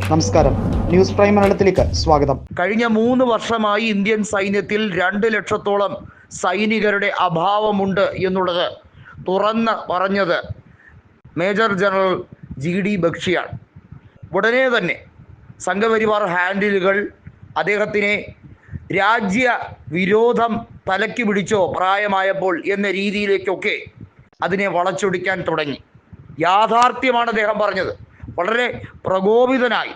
നമസ്കാരം, news prime മലയാളത്തിലേക്ക് സ്വാഗതം. കഴിഞ്ഞ 3 വർഷമായി ഇന്ത്യൻ സൈന്യത്തിൽ 2 ലക്ഷത്തോളം സൈനികരുടെ അഭാവമുണ്ട് എന്നുള്ളത് തുറന്ന് പറഞ്ഞത് മേജർ ജനറൽ GD ബക്ഷിയാണ്. ഉടനെ തന്നെ സംഘപരിവാർ ഹാൻഡിലുകൾ അദ്ദേഹത്തിനെ രാജ്യ വിരോധം തലയ്ക്ക് പിടിച്ചോ പ്രായമായപ്പോൾ എന്ന രീതിയിലേക്കൊക്കെ അതിനെ വളച്ചൊടിക്കാൻ തുടങ്ങി. യാഥാർത്ഥ്യമാണ് അദ്ദേഹം പറഞ്ഞത്. വളരെ പ്രകോപിതനായി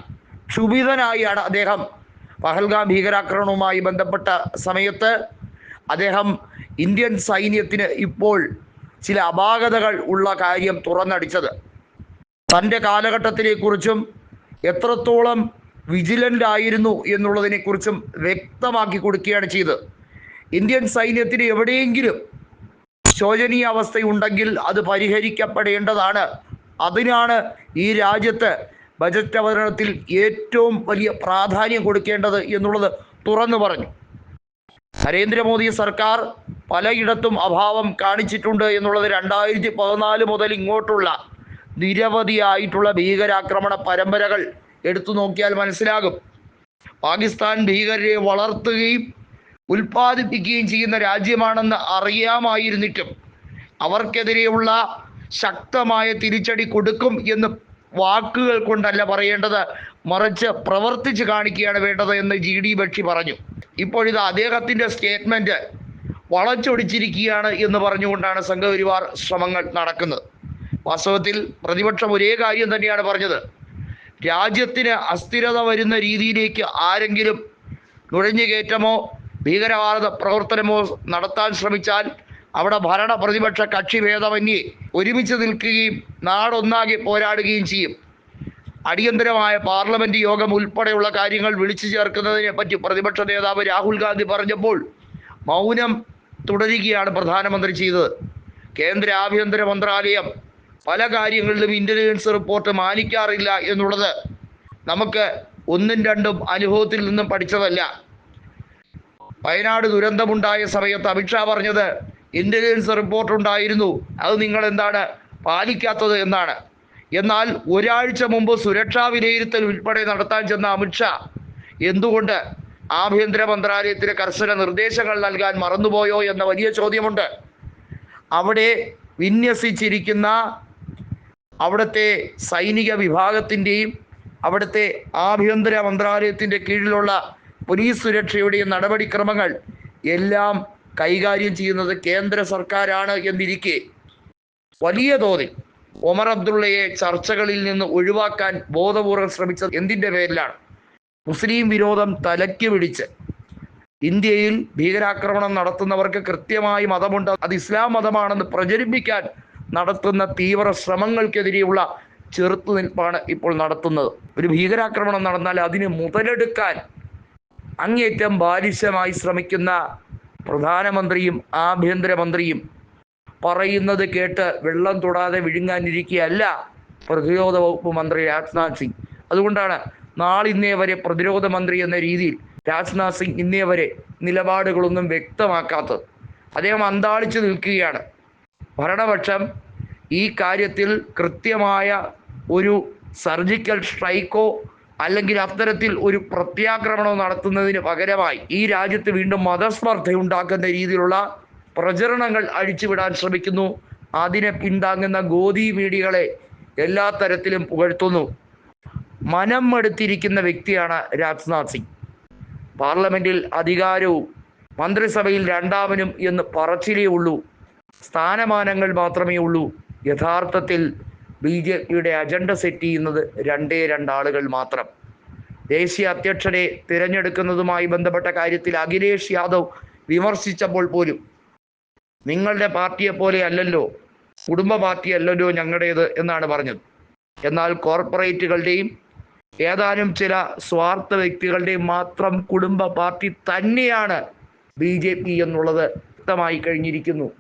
ക്ഷുഭിതനായാണ് അദ്ദേഹം പഹൽഗാം ഭീകരാക്രമണവുമായി ബന്ധപ്പെട്ട സമയത്ത് അദ്ദേഹം ഇന്ത്യൻ സൈന്യത്തിന് ഇപ്പോൾ ചില അപാകതകൾ ഉള്ള കാര്യം തുറന്നടിച്ചത്. തൻ്റെ കാലഘട്ടത്തിനെക്കുറിച്ചും എത്രത്തോളം വിജിലൻ്റ് ആയിരുന്നു എന്നുള്ളതിനെക്കുറിച്ചും വ്യക്തമാക്കി കൊടുക്കുകയാണ് ചെയ്തത്. ഇന്ത്യൻ സൈന്യത്തിന് എവിടെയെങ്കിലും ശോചനീയ അവസ്ഥയുണ്ടെങ്കിൽ അത് പരിഹരിക്കപ്പെടേണ്ടതാണ്. അതിനാണ് ഈ രാജ്യത്ത് ബജറ്റ് അവതരണത്തിൽ ഏറ്റവും വലിയ പ്രാധാന്യം കൊടുക്കേണ്ടത് എന്നുള്ളത് തുറന്നു പറഞ്ഞു. നരേന്ദ്രമോദി സർക്കാർ പലയിടത്തും അഭാവം കാണിച്ചിട്ടുണ്ട് എന്നുള്ളത് 2014 മുതൽ ഇങ്ങോട്ടുള്ള നിരവധിയായിട്ടുള്ള ഭീകരാക്രമണ പരമ്പരകൾ എടുത്തു നോക്കിയാൽ മനസ്സിലാകും. പാകിസ്ഥാൻ ഭീകരരെ വളർത്തുകയും ഉൽപ്പാദിപ്പിക്കുകയും ചെയ്യുന്ന രാജ്യമാണെന്ന് അറിയാമായിരുന്നിട്ടും അവർക്കെതിരെയുള്ള ശക്തമായ തിരിച്ചടി കൊടുക്കും എന്ന് വാക്കുകൾ കൊണ്ടല്ല പറയേണ്ടത്, മറിച്ച് പ്രവർത്തിച്ച് കാണിക്കുകയാണ് വേണ്ടത് എന്ന് GD ബക്ഷി പറഞ്ഞു. ഇപ്പോഴിത് അദ്ദേഹത്തിൻ്റെ സ്റ്റേറ്റ്മെൻറ്റ് വളച്ചൊടിച്ചിരിക്കുകയാണ് എന്ന് പറഞ്ഞുകൊണ്ടാണ് സംഘപരിവാർ ശ്രമങ്ങൾ നടക്കുന്നത്. വാസ്തവത്തിൽ പ്രതിപക്ഷം ഒരേ കാര്യം തന്നെയാണ് പറഞ്ഞത്. രാജ്യത്തിന് അസ്ഥിരത വരുന്ന രീതിയിലേക്ക് ആരെങ്കിലും നുഴഞ്ഞുകയറ്റമോ ഭീകരവാദ പ്രവർത്തനമോ നടത്താൻ ശ്രമിച്ചാൽ അവിടെ ഭരണ പ്രതിപക്ഷ കക്ഷി ഭേദമന്യേ ഒരുമിച്ച് നിൽക്കുകയും നാടൊന്നാകെ പോരാടുകയും ചെയ്യും. അടിയന്തരമായ പാർലമെന്റ് യോഗം ഉൾപ്പെടെയുള്ള കാര്യങ്ങൾ വിളിച്ചു ചേർക്കുന്നതിനെ പറ്റി പ്രതിപക്ഷ നേതാവ് രാഹുൽ ഗാന്ധി പറഞ്ഞപ്പോൾ മൗനം തുടരുകയാണ് പ്രധാനമന്ത്രി ചെയ്തത്. കേന്ദ്ര ആഭ്യന്തര മന്ത്രാലയം പല കാര്യങ്ങളിലും ഇന്റലിജൻസ് റിപ്പോർട്ട് മാനിക്കാറില്ല എന്നുള്ളത് നമുക്ക് ഒന്നും രണ്ടും അനുഭവത്തിൽ നിന്നും പഠിച്ചതല്ല. വയനാട് ദുരന്തമുണ്ടായ സമയത്ത് അമിത്ഷാ പറഞ്ഞത് ഇന്റലിജൻസ് റിപ്പോർട്ട് ഉണ്ടായിരുന്നു, അത് നിങ്ങൾ എന്താണ് പാലിക്കാത്തത് എന്നാണ്. എന്നാൽ ഒരാഴ്ച മുമ്പ് സുരക്ഷാ വിലയിരുത്തൽ ഉൾപ്പെടെ നടത്താൻ ചെന്ന അമിത്ഷാ എന്തുകൊണ്ട് ആഭ്യന്തര മന്ത്രാലയത്തിന് കർശന നിർദ്ദേശങ്ങൾ നൽകാൻ മറന്നുപോയോ എന്ന വലിയ ചോദ്യമുണ്ട്. അവിടെ വിന്യസിച്ചിരിക്കുന്ന അവിടുത്തെ സൈനിക വിഭാഗത്തിൻ്റെയും അവിടുത്തെ ആഭ്യന്തര മന്ത്രാലയത്തിൻ്റെ കീഴിലുള്ള പോലീസ് സുരക്ഷയുടെയും നടപടിക്രമങ്ങൾ എല്ലാം കൈകാര്യം ചെയ്യുന്നത് കേന്ദ്ര സർക്കാരാണ് എന്നിരിക്കെ വലിയ തോതിൽ ഒമർ അബ്ദുള്ളയെ ചർച്ചകളിൽ നിന്ന് ഒഴിവാക്കാൻ ബോധപൂർവം ശ്രമിച്ചത് എന്തിൻ്റെ പേരിലാണ്? മുസ്ലിം വിരോധം തലയ്ക്ക് പിടിച്ച് ഇന്ത്യയിൽ ഭീകരാക്രമണം നടത്തുന്നവർക്ക് കൃത്യമായി മതമുണ്ട്, അത് ഇസ്ലാം മതമാണെന്ന് പ്രചരിപ്പിക്കാൻ നടത്തുന്ന തീവ്ര ശ്രമങ്ങൾക്കെതിരെയുള്ള ചെറുത്തുനിൽപ്പാണ് ഇപ്പോൾ നടത്തുന്നത്. ഒരു ഭീകരാക്രമണം നടന്നാൽ അതിന് മുതലെടുക്കാൻ അങ്ങേയറ്റം ബാലിശമായി ശ്രമിക്കുന്ന പ്രധാനമന്ത്രിയും ആഭ്യന്തരമന്ത്രിയും പറയുന്നത് കേട്ട് വെള്ളം തൊടാതെ വിഴുങ്ങാനിരിക്കുകയല്ല പ്രതിരോധ വകുപ്പ് മന്ത്രി രാജ്നാഥ് സിംഗ്. അതുകൊണ്ടാണ് നാളിന്നേ വരെ പ്രതിരോധ മന്ത്രി എന്ന രീതിയിൽ രാജ്നാഥ് സിംഗ് ഇന്നേ വരെ നിലപാടുകളൊന്നും വ്യക്തമാക്കാത്തത്. അദ്ദേഹം അന്താളിച്ചു നിൽക്കുകയാണ്. ഭരണപക്ഷം ഈ കാര്യത്തിൽ കൃത്യമായ ഒരു സർജിക്കൽ സ്ട്രൈക്കോ അല്ലെങ്കിൽ അത്തരത്തിൽ ഒരു പ്രത്യാക്രമണം നടത്തുന്നതിന് പകരമായി ഈ രാജ്യത്ത് വീണ്ടും മതസ്പർദ്ധയുണ്ടാക്കുന്ന രീതിയിലുള്ള പ്രചരണങ്ങൾ അഴിച്ചുവിടാൻ ശ്രമിക്കുന്നു. അതിനെ പിന്താങ്ങുന്ന ഗോദി മീഡിയകളെ എല്ലാ തരത്തിലും പുകഴ്ത്തുന്നു. മനം മടുത്തിരിക്കുന്ന വ്യക്തിയാണ് രാജ്നാഥ് സിംഗ്. പാർലമെന്റിൽ അധികാരവും മന്ത്രിസഭയിൽ രണ്ടാമനും എന്ന് പറച്ചിലേ ഉള്ളൂ, സ്ഥാനമാനങ്ങൾ മാത്രമേ ഉള്ളൂ. യഥാർത്ഥത്തിൽ BJPയുടെ അജണ്ട സെറ്റ് ചെയ്യുന്നത് 2 ആളുകൾ മാത്രം. ദേശീയ അധ്യക്ഷനെ തിരഞ്ഞെടുക്കുന്നതുമായി ബന്ധപ്പെട്ട കാര്യത്തിൽ അഖിലേഷ് യാദവ് വിമർശിച്ചപ്പോൾ പോലും നിങ്ങളുടെ പാർട്ടിയെ പോലെ അല്ലല്ലോ, കുടുംബ പാർട്ടി അല്ലല്ലോ ഞങ്ങളുടേത് എന്നാണ് പറഞ്ഞത്. എന്നാൽ കോർപ്പറേറ്റുകളുടെയും ഏതാനും ചില സ്വാർത്ഥ വ്യക്തികളുടെയും മാത്രം കുടുംബ പാർട്ടി തന്നെയാണ് BJP എന്നുള്ളത് വ്യക്തമായി കഴിഞ്ഞിരിക്കുന്നു.